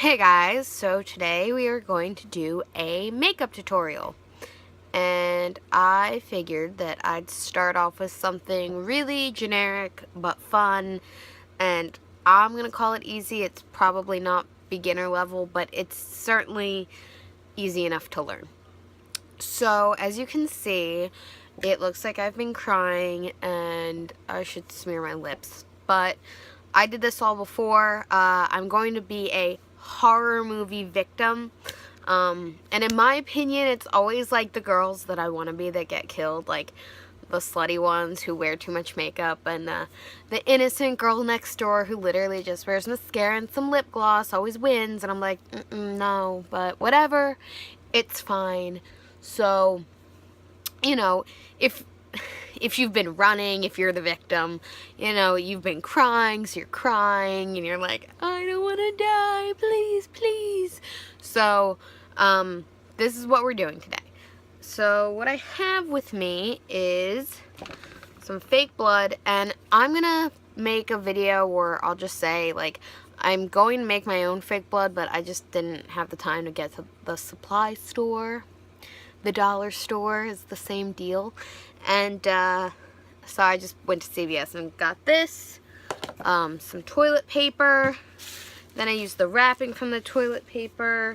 Hey guys, so today we are going to do a makeup tutorial, and I figured that I'd start off with something really generic but fun, and I'm gonna call it easy. It's probably not beginner level, but it's certainly easy enough to learn. So as you can see, it looks like I've been crying and I should smear my lips, but I did this all before. I'm going to be a horror movie victim. And in my opinion, it's always like the girls that I want to be that get killed, like the slutty ones who wear too much makeup, and the innocent girl next door who literally just wears mascara and some lip gloss always wins. And I'm like, no, but whatever, it's fine. So, you know, if you've been running, if you're the victim, you've been crying, so you're crying, and you're like, I don't want to die, please, please. So, this is what we're doing today. So, what I have with me is some fake blood, and I'm gonna make a video where I'll just say, like, I'm going to make my own fake blood, but I just didn't have the time to get to the supply store. The dollar store is the same deal. And so I just went to CVS and got this, some toilet paper. Then I used the wrapping from the toilet paper.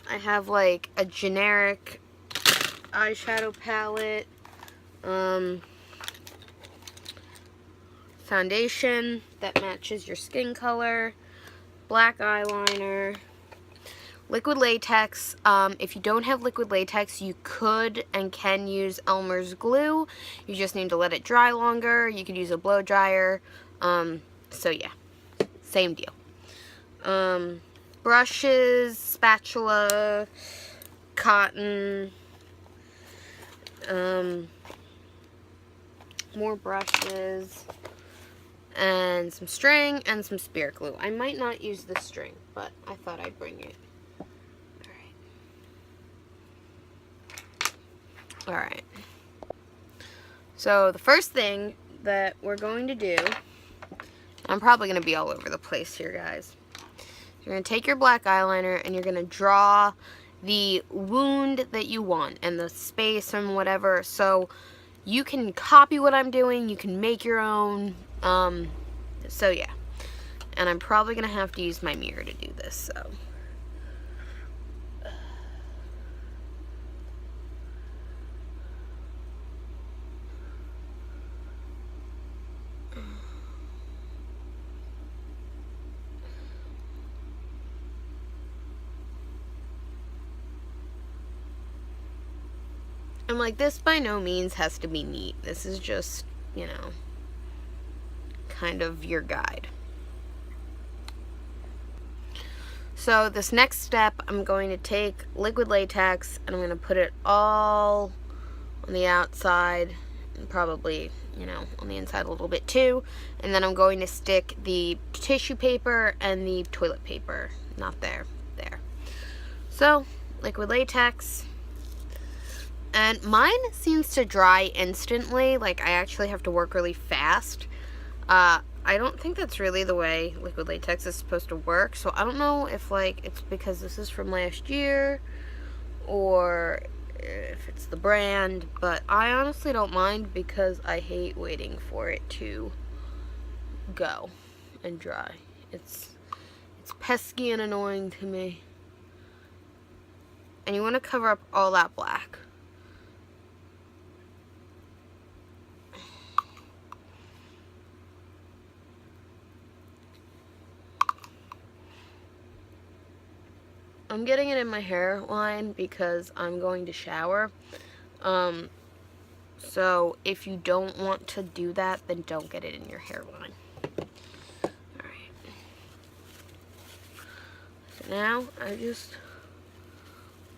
I have like a generic eyeshadow palette, foundation that matches your skin color, black eyeliner, liquid latex. If you don't have liquid latex, you could and can use Elmer's glue. You just need to let it dry longer. You could use a blow dryer. So yeah, same deal. Brushes, spatula, cotton, more brushes, and some string and some spirit glue. I might not use the string, but I thought I'd bring it. Alright, so the first thing that we're going to do, I'm probably going to be all over the place here, guys. You're going to take your black eyeliner and you're going to draw the wound that you want and the space and whatever. So you can copy what I'm doing, you can make your own, so yeah. And I'm probably going to have to use my mirror to do this, so. I'm like, this by no means has to be neat. This is just, kind of your guide. So this next step, I'm going to take liquid latex and I'm going to put it all on the outside and probably, on the inside a little bit too. And then I'm going to stick the tissue paper and the toilet paper. Not there, there. So, liquid latex. And mine seems to dry instantly. Like, I actually have to work really fast. I don't think that's really the way liquid latex is supposed to work. So I don't know if, like, it's because this is from last year or if it's the brand. But I honestly don't mind because I hate waiting for it to go and dry. It's pesky and annoying to me. And you want to cover up all that black. I'm getting it in my hairline because I'm going to shower. So if you don't want to do that, then don't get it in your hairline. Alright. So now I just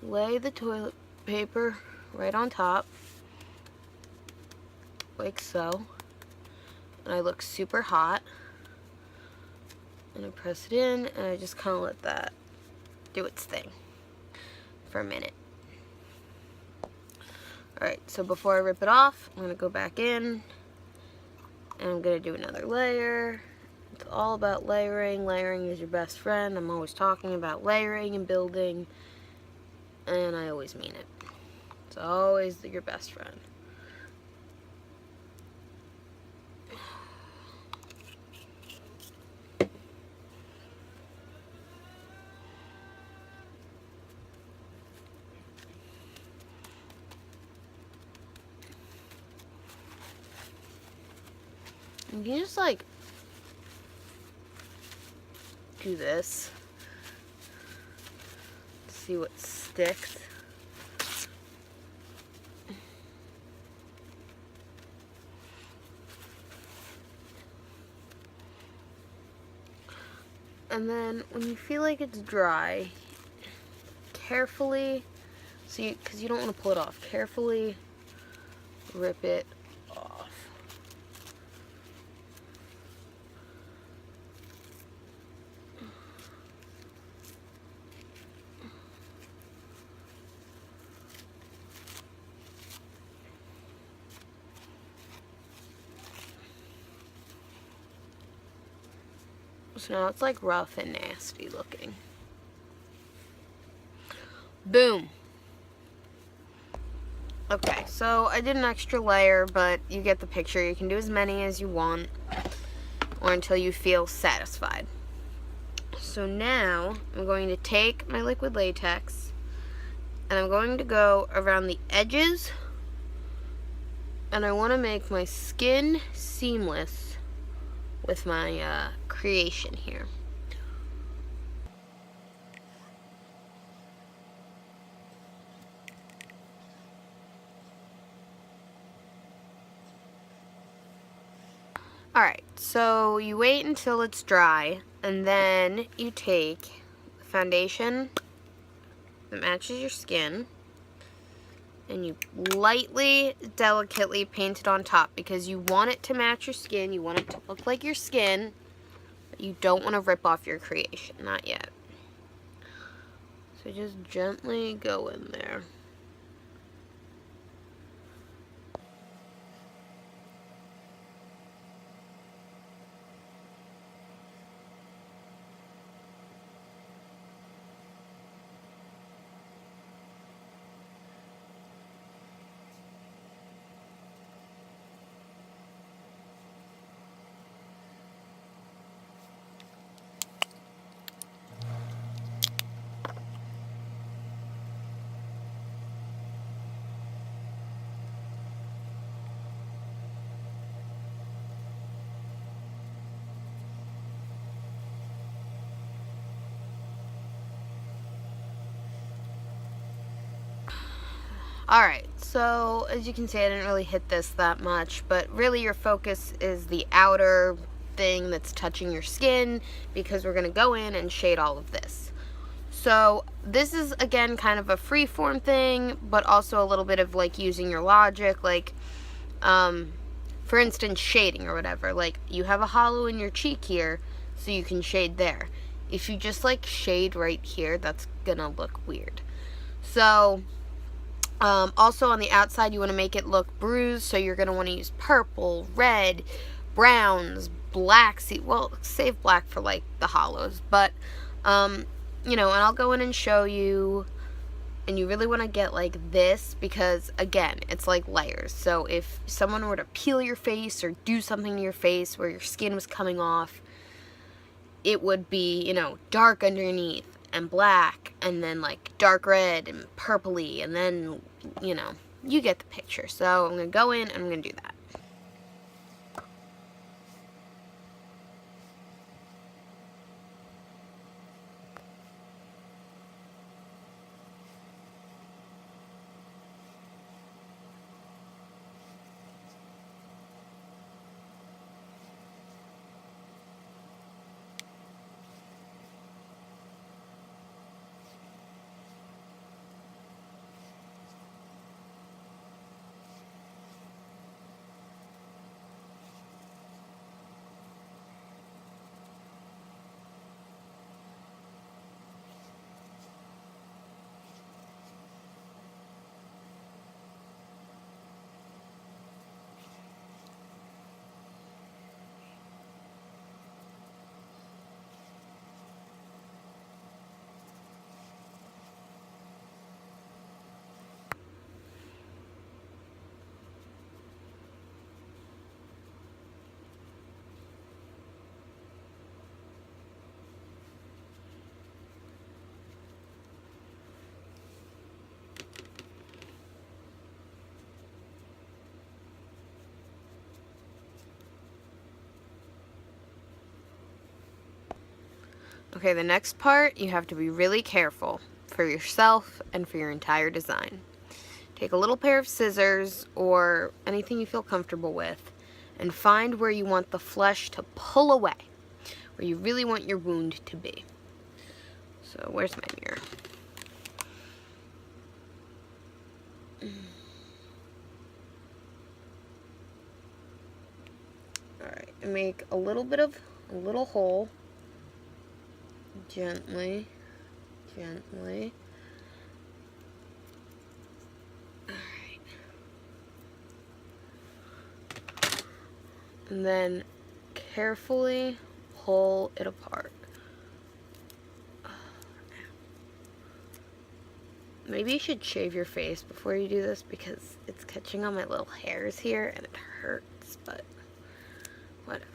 lay the toilet paper right on top, like so. And I look super hot. And I press it in, and I just kind of let that do its thing for a minute. Alright, so before I rip it off, I'm going to go back in and I'm going to do another layer It's all about layering. Layering is your best friend. I'm always talking about layering and building, and I always mean it. It's always your best friend. You can just like do this. See what sticks. And then when you feel like it's dry, carefully, because you don't want to pull it off, carefully rip it off. So now it's like rough and nasty looking. Boom. Okay, so I did an extra layer, but you get the picture. You can do as many as you want, or until you feel satisfied. So now I'm going to take my liquid latex, and I'm going to go around the edges, and I want to make my skin seamless with my creation here. Alright, so you wait until it's dry, and then you take the foundation that matches your skin, and you lightly, delicately paint it on top, because you want it to match your skin, you want it to look like your skin, but you don't want to rip off your creation, not yet. So just gently go in there. Alright, so as you can see, I didn't really hit this that much, but really your focus is the outer thing that's touching your skin, because we're going to go in and shade all of this. So this is, again, kind of a free-form thing, but also a little bit of like using your logic, like for instance, shading or whatever. Like, you have a hollow in your cheek here, so you can shade there. If you just like shade right here, that's gonna look weird. So also on the outside, you want to make it look bruised, so you're going to want to use purple, red, browns, black. Well, save black for like the hollows, but you know, and I'll go in and show you. And you really want to get like this, because again, it's like layers. So if someone were to peel your face or do something to your face where your skin was coming off, it would be, you know, dark underneath and black, and then like dark red and purpley, and then, you know, you get the picture. So I'm gonna go in and I'm gonna do that. Okay, the next part, you have to be really careful for yourself and for your entire design. Take a little pair of scissors or anything you feel comfortable with and find where you want the flesh to pull away, where you really want your wound to be. So where's my mirror? Alright, and make a little hole, gently. Alright. And then carefully pull it apart. Maybe you should shave your face before you do this because it's catching on my little hairs here and it hurts, but whatever.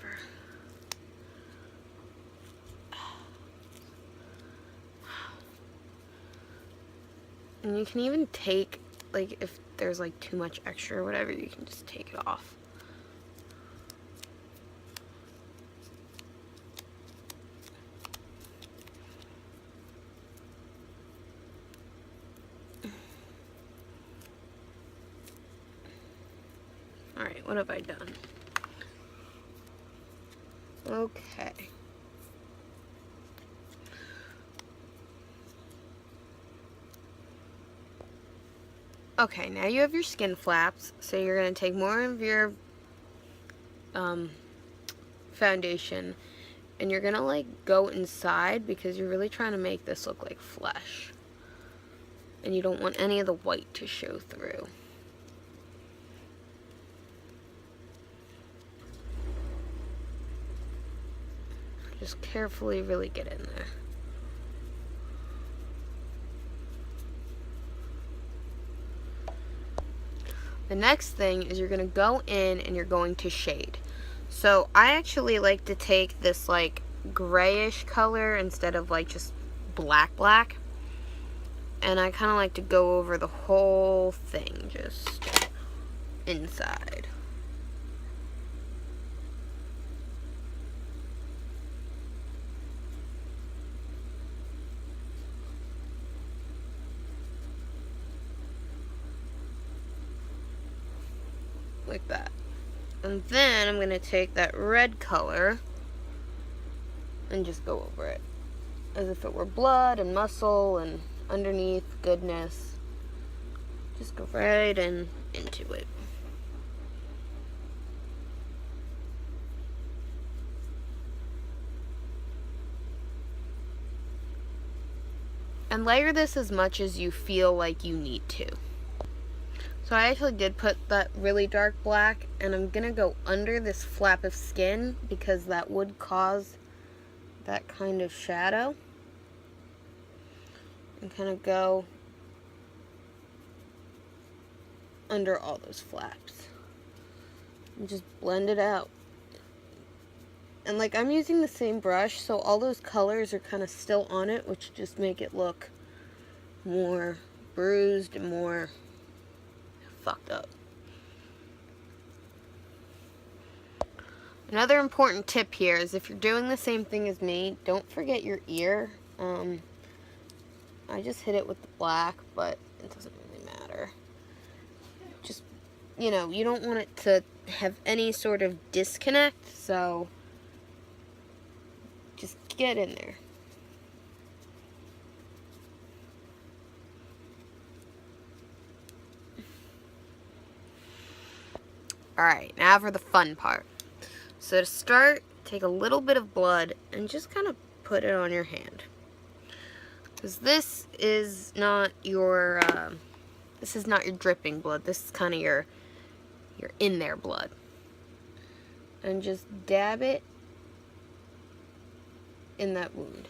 And you can even take, like, if there's like too much extra or whatever, you can just take it off. Alright, what have I done? Okay. Okay, now you have your skin flaps, so you're going to take more of your foundation and you're going to like go inside because you're really trying to make this look like flesh. And you don't want any of the white to show through. Just carefully really get in there. The next thing is you're going to go in and you're going to shade. So I actually like to take this like grayish color instead of like just black. And I kind of like to go over the whole thing, just inside. Like that. And then I'm going to take that red color and just go over it. As if it were blood and muscle and underneath goodness. Just go right into it. And layer this as much as you feel like you need to. So I actually did put that really dark black, and I'm going to go under this flap of skin because that would cause that kind of shadow. And kind of go under all those flaps. And just blend it out. And like I'm using the same brush, so all those colors are kind of still on it, which just make it look more bruised and more fucked up. Another important tip here is if you're doing the same thing as me, don't forget your ear. I just hit it with the black, but it doesn't really matter. Just, you know, you don't want it to have any sort of disconnect, so just get in there. Alright, now for the fun part. So to start, take a little bit of blood and just kind of put it on your hand. Because this is not your dripping blood. This is kind of your in there blood. And just dab it in that wound.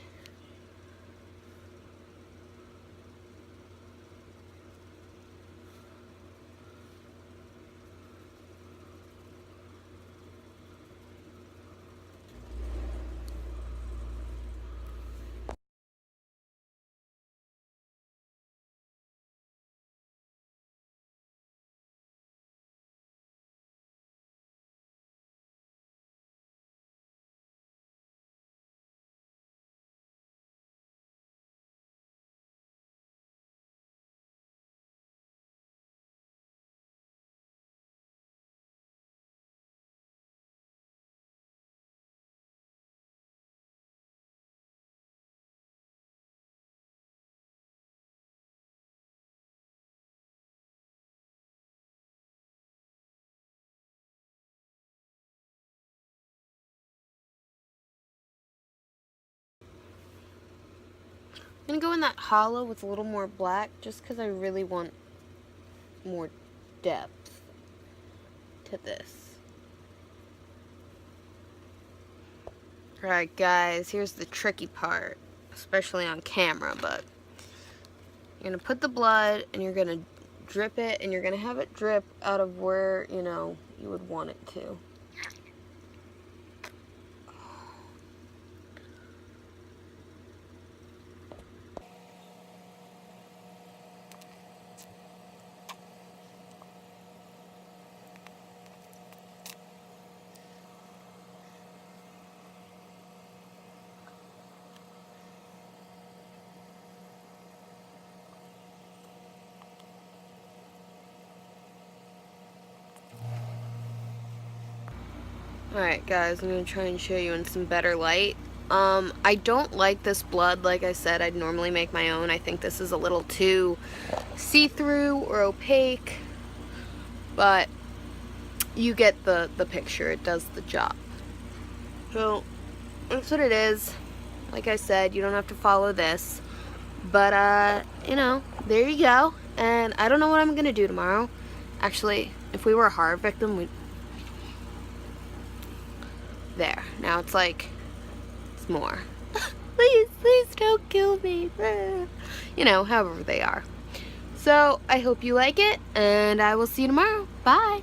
I'm going to go in that hollow with a little more black just because I really want more depth to this. Alright guys, here's the tricky part, especially on camera, but you're going to put the blood and you're going to drip it, and you're going to have it drip out of where, you know, you would want it to. Alright guys, I'm going to try and show you in some better light. I don't like this blood. Like I said, I'd normally make my own. I think this is a little too see-through or opaque, but you get the picture. It does the job. So that's what it is. Like I said, you don't have to follow this, but you know, there you go. And I don't know what I'm going to do tomorrow. Actually, if we were a horror victim, we'd... There. Now it's like, it's more. Please, please don't kill me. You know, however they are. So, I hope you like it, and I will see you tomorrow. Bye.